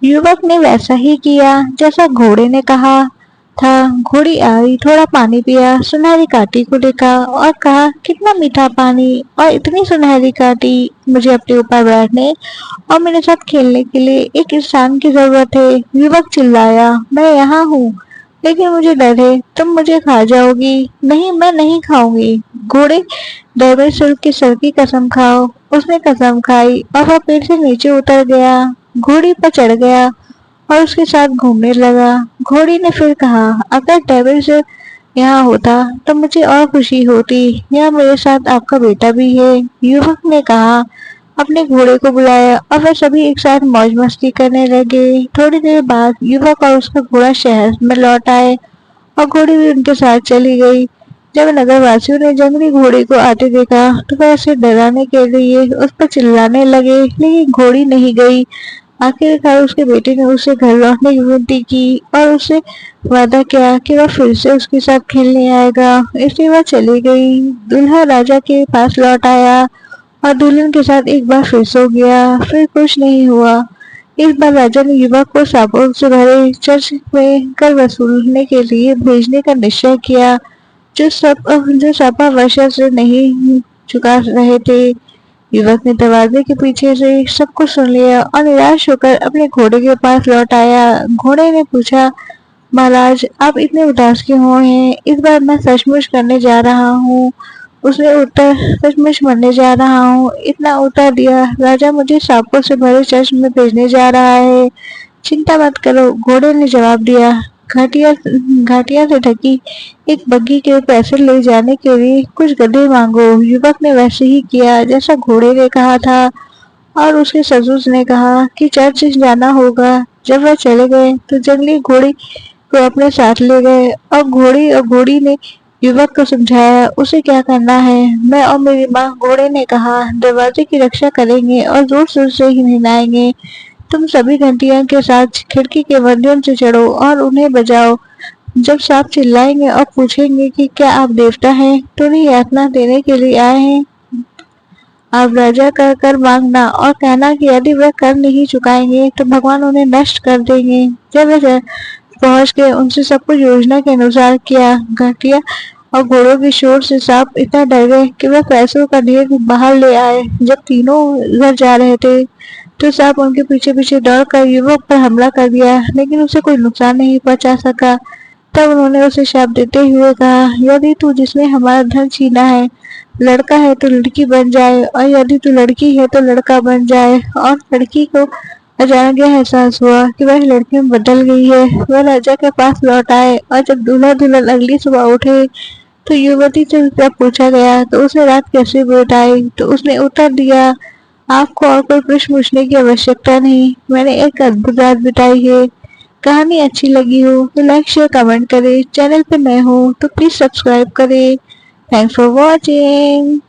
युवक ने वैसा ही किया जैसा घोड़े ने कहा था। घोड़ी आई, थोड़ा पानी पिया, सुनहरी काठी को देखा और कहा, कितना मीठा पानी और इतनी सुनहरी काठी। मुझे अपने ऊपर बैठने और मेरे साथ खेलने के लिए एक इंसान की जरूरत है। युवक चिल्लाया, मैं यहाँ हूँ, लेकिन मुझे डर है तुम मुझे खा जाओगी। नहीं, मैं नहीं खाऊंगी। घोड़े ड्राइवर शुल्क की सर की कसम खाओ। उसने कसम खाई और वह पेड़ से नीचे उतर गया, घोड़ी पर चढ़ गया और उसके साथ घूमने लगा। घोड़ी ने फिर कहा, अगर ड्राइवर से यहाँ होता तो मुझे और खुशी होती। यहाँ मेरे साथ आपका बेटा भी है। युवक ने कहा, अपने घोड़े को बुलाया और वे सभी एक साथ मौज मस्ती करने लगे। थोड़ी देर बाद युवक और उसका घोड़ा शहर में लौट आए और घोड़ी भी उनके साथ चली गई। जब नगरवासियों ने जंगली घोड़े को आते देखा तो वह उसे डराने के लिए उस पर चिल्लाने लगे, लेकिन घोड़ी नहीं गई। आखिरकार उसके बेटे ने उसे घर लौटने की विनती की और उससे वादा किया कि वह फिर से उसके साथ खेलने आएगा। इसलिए वह चली गई। दूल्हा राजा के पास लौट आया और दुल्हन के साथ एक बार फिर सो गया। फिर कुछ नहीं हुआ। इस बार राजा ने युवक को सांपों से भरे चर्च में कर वसूलने के लिए भेजने का निश्चय किया, जो सपा वर्षा से नहीं चुका रहे थे। युवक ने दरवाजे के पीछे से सब कुछ सुन लिया और निराश होकर अपने घोड़े के पास लौट आया। घोड़े ने पूछा, महाराज आप इतने उदास क्यों हुए हैं? इस बार मैं सचमुच करने जा रहा हूँ। उसने उत्तर, सचमुच मरने जा रहा हूँ। इतना उत्तर दिया, राजा मुझे सांपों से भरे चर्च में भेजने जा रहा है। चिंता मत करो, घोड़े ने जवाब दिया। घाटिया घाटिया से ढकी एक बग्घी के पैसे ले जाने के लिए कुछ गड्ढे मांगो। युवक ने वैसे ही किया जैसा घोड़े ने कहा था और उसके ससुर ने कहा कि चर्च जाना होगा। जब वह चले गए तो जंगली घोड़ी को अपने साथ ले गए और घोड़ी ने युवक को समझाया उसे क्या करना है। मैं और मेरी माँ, घोड़े ने कहा, दरवाजे की रक्षा करेंगे और जोर जोर से ही हिलाएंगे। तुम सभी घंटियों के साथ खिड़की के माध्यम से चढ़ो और उन्हें बजाओ। जब सांप चिल्लाएंगे और पूछेंगे कि क्या आप देवता हैं, तो उन्हें यातना देने के लिए आए हैं। आप राजा का कर मांगना और कहना कि यदि वह कर नहीं चुकाएंगे तो भगवान उन्हें नष्ट कर देंगे। जब वह पहुंच गए, उनसे सब कुछ योजना के अनुसार किया। घटिया और घोड़ों के शोर से सांप इतना डर गए कि वह पैसों का ढेर बाहर ले आए। जब तीनों घर जा रहे थे तो सांप उनके पीछे पीछे दौड़कर युवक पर हमला कर दिया, लेकिन उसे कोई नुकसान नहीं पहुंचा सका। तब उन्होंने उसे शाप देते हुए कहा, यदि तू जिसने हमारा धन छीना है लड़का है तो लड़की बन जाए, और यदि तू लड़की है तो लड़का बन जाए। और लड़की को अचानक यह एहसास हुआ कि वह लड़की में बदल गई है। वह राजा के पास लौट आए और जब दूल्हा दुल्हन अगली सुबह उठे तो युवती से जब पूछा गया तो उसे रात कैसे बिताई तो उसने उत्तर दिया, आपको और कोई प्रश्न पूछने की आवश्यकता नहीं, मैंने एक अद्भुत रात बिताई है। कहानी अच्छी लगी हो तो लाइक शेयर कमेंट करें। चैनल पे नए हो तो प्लीज सब्सक्राइब करें। Thanks for watching.